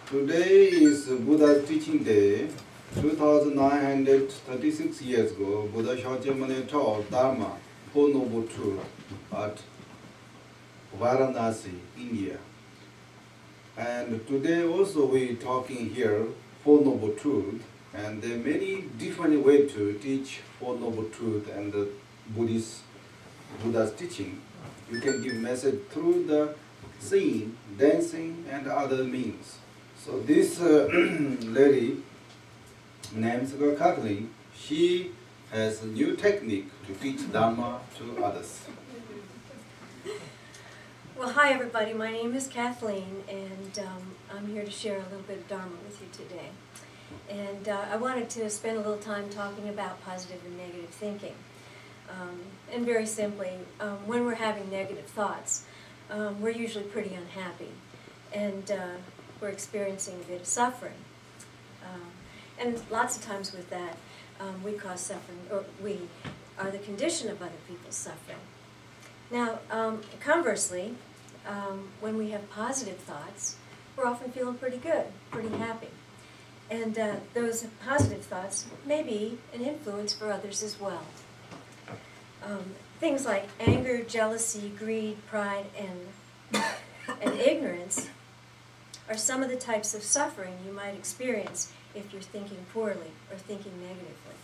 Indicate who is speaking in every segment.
Speaker 1: Today is Buddha's teaching day. 2,936 years ago, Buddha Shakyamuni taught Dharma, Four Noble Truths, at Varanasi, India. And today also we talking here Four Noble Truths, and there are many different ways to teach Four Noble Truths and the Buddha's teaching. You can give message through the singing, dancing, and other means. So this lady, named Kathleen, she has a new technique to teach Dharma to others.
Speaker 2: Well, hi everybody, my name is Kathleen, and I'm here to share a little bit of Dharma with you today. And I wanted to spend a little time talking about positive and negative thinking. And very simply, when we're having negative thoughts, we're usually pretty unhappy, and we're experiencing a bit of suffering. And lots of times with that, we cause suffering, or we are the condition of other people's suffering. Now, conversely, when we have positive thoughts, we're often feeling pretty good, pretty happy. And those positive thoughts may be an influence for others as well. Things like anger, jealousy, greed, pride, and ignorance are some of the types of suffering you might experience if you're thinking poorly or thinking negatively.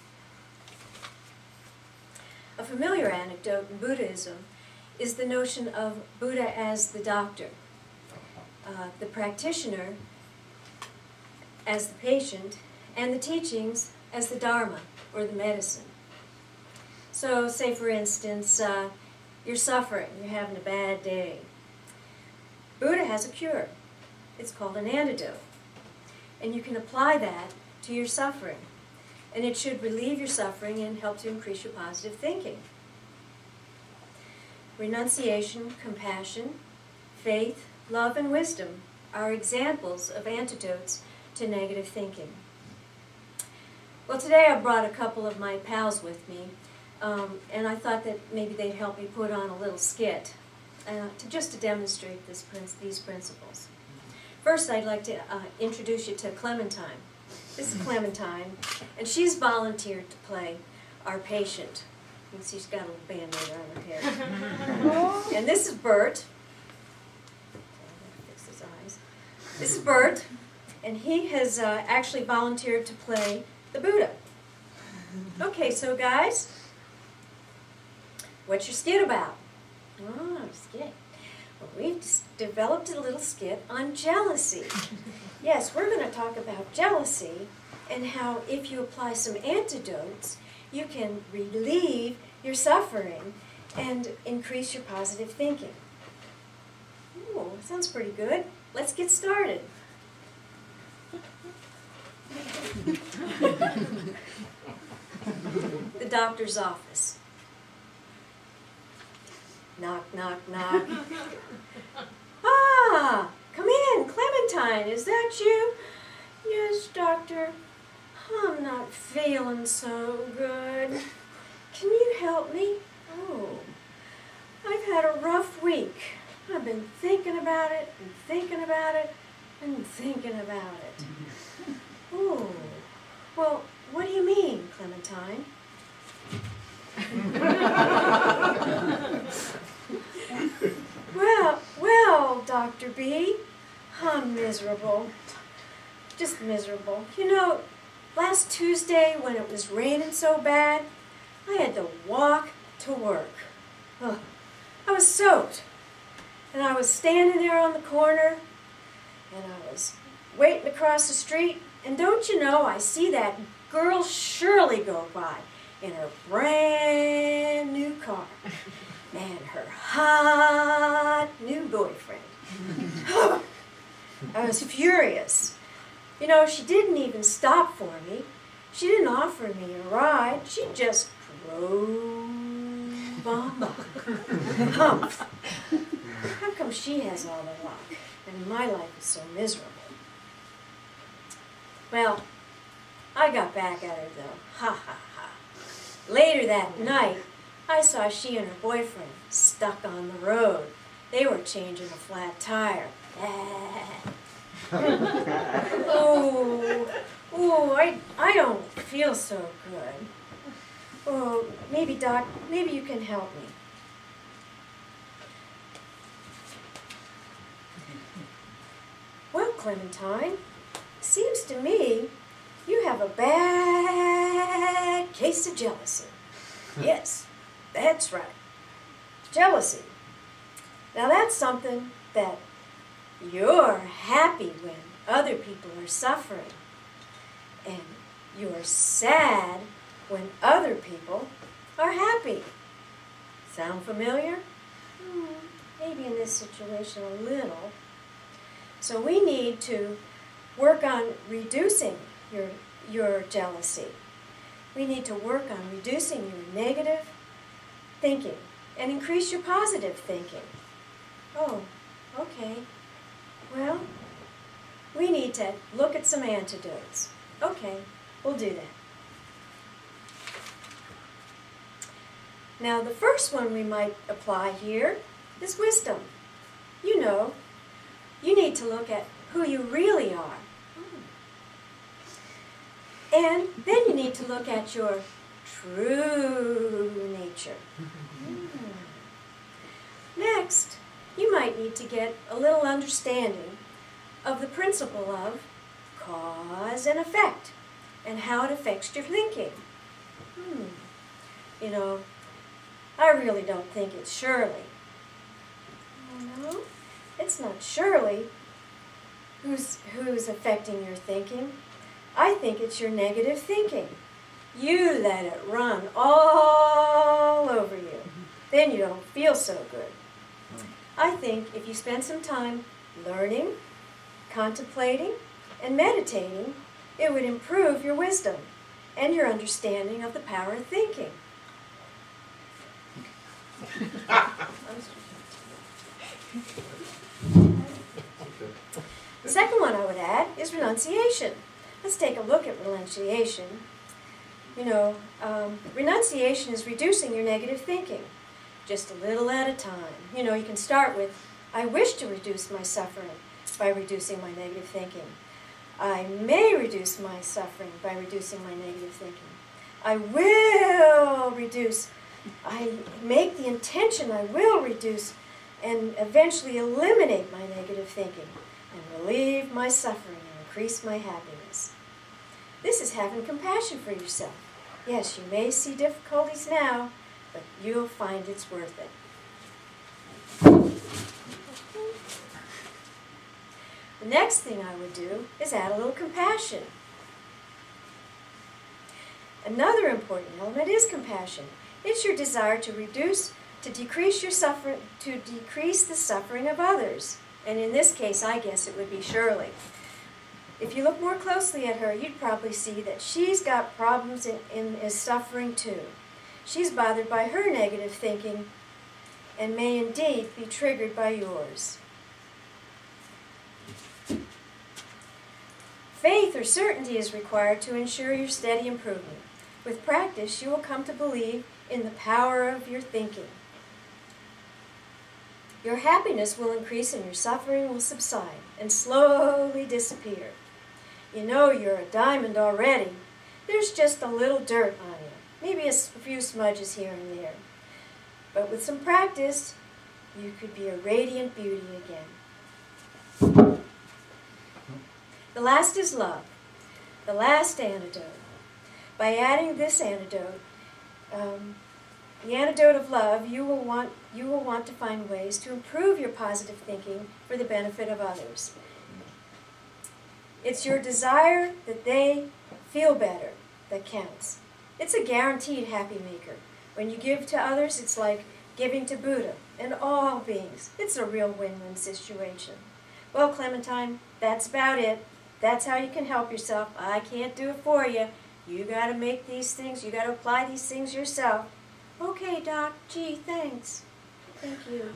Speaker 2: A familiar anecdote in Buddhism is the notion of Buddha as the doctor, the practitioner as the patient, and the teachings as the Dharma, or the medicine. So, say for instance, you're suffering, you're having a bad day. Buddha has a cure. It's called an antidote. And you can apply that to your suffering. And it should relieve your suffering and help to increase your positive thinking. Renunciation, compassion, faith, love, and wisdom are examples of antidotes to negative thinking. Well, today I brought a couple of my pals with me, and I thought that maybe they'd help me put on a little skit to demonstrate these principles. First, I'd like to introduce you to Clementine. This is Clementine, and she's volunteered to play our patient. You can see she's got a little band-aid on her hair. And this is Bert. Fix his eyes. This is Bert, and he has actually volunteered to play the Buddha. Okay, so guys, what's your skit about? Oh, skit. Well, we've developed a little skit on jealousy. Yes, we're going to talk about jealousy and how if you apply some antidotes, you can relieve your suffering and increase your positive thinking. Ooh, sounds pretty good. Let's get started. The doctor's office. Knock, knock, knock. Ah, come in, Clementine, is that you? Yes, doctor. I'm not feeling so good. Can you help me? Oh, I've had a rough week. I've been thinking about it and thinking about it and thinking about it. Oh, well, what do you mean, Clementine? Well, Dr. B, I'm miserable. Just miserable. You know, last Tuesday when it was raining so bad, I had to walk to work. Ugh, I was soaked. And I was standing there on the corner, and I was waiting across the street, and don't you know, I see that girl Shirley go by in her brand new car and her hot new boyfriend. I was furious. You know, she didn't even stop for me. She didn't offer me a ride. She just drove on by. Humph. How come she has all the luck and my life is so miserable? Well, I got back at her though. Ha ha ha. Later that night, I saw she and her boyfriend stuck on the road. They were changing a flat tire. I don't feel so good. Oh, maybe, Doc, maybe you can help me. Well, Clementine, seems to me you have a bad case of jealousy. Yes, that's right. Jealousy. Now that's something that you're happy when other people are suffering, and you're sad when other people are happy. Sound familiar? Maybe in this situation a little. So we need to work on reducing your jealousy. We need to work on reducing your negative thinking and increase your positive thinking. Oh, okay. Well, we need to look at some antidotes. Okay, we'll do that. Now, the first one we might apply here is wisdom. You know, you need to look at who you really are. And then you need to look at your true nature. Next, you might need to get a little understanding of the principle of cause and effect and how it affects your thinking. You know, I really don't think it's Shirley. No, it's not Shirley who's affecting your thinking. I think it's your negative thinking. You let it run all over you. Then you don't feel so good. I think if you spend some time learning, contemplating, and meditating, it would improve your wisdom and your understanding of the power of thinking. The second one I would add is renunciation. Let's take a look at renunciation. You know, renunciation is reducing your negative thinking, just a little at a time. You know, you can start with, I wish to reduce my suffering by reducing my negative thinking. I may reduce my suffering by reducing my negative thinking. I will reduce. I make the intention I will reduce and eventually eliminate my negative thinking and relieve my suffering and increase my happiness. This is having compassion for yourself. Yes, you may see difficulties now, but you'll find it's worth it. The next thing I would do is add a little compassion. Another important element is compassion. It's your desire to decrease your suffering, to decrease the suffering of others. And in this case, I guess it would be Shirley. If you look more closely at her, you'd probably see that she's got problems and is suffering too. She's bothered by her negative thinking and may indeed be triggered by yours. Faith or certainty is required to ensure your steady improvement. With practice, you will come to believe in the power of your thinking. Your happiness will increase and your suffering will subside and slowly disappear. You know you're a diamond already. There's just a little dirt on you, maybe a few smudges here and there. But with some practice, you could be a radiant beauty again. The last is love, the last antidote. By adding this antidote, the antidote of love, you will want to find ways to improve your positive thinking for the benefit of others. It's your desire that they feel better that counts. It's a guaranteed happy maker. When you give to others, it's like giving to Buddha and all beings. It's a real win-win situation. Well, Clementine, that's about it. That's how you can help yourself. I can't do it for you. You got to make these things, you got to apply these things yourself. Okay, Doc. Gee, thanks. Thank you.